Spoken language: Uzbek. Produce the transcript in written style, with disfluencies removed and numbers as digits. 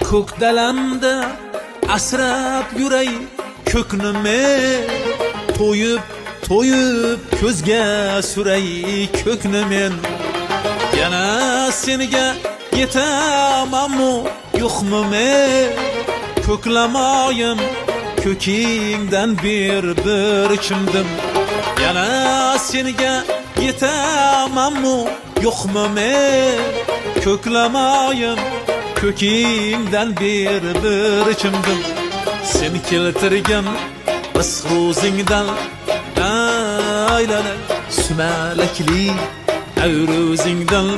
ko'k dalamda asrab yuray ko'knimi to'yib to'yib ko'zga suray ko'kni men yana senga yetamanmi yo'qmi men ko'klamoyim ko'kingdan bir kimdim yana senga yetamanmi yo'qmi men ko'klamoyim ko'kingdan bir kimdim sen keltirgan biz so'zingdan aylana sumalakli ayrozingdan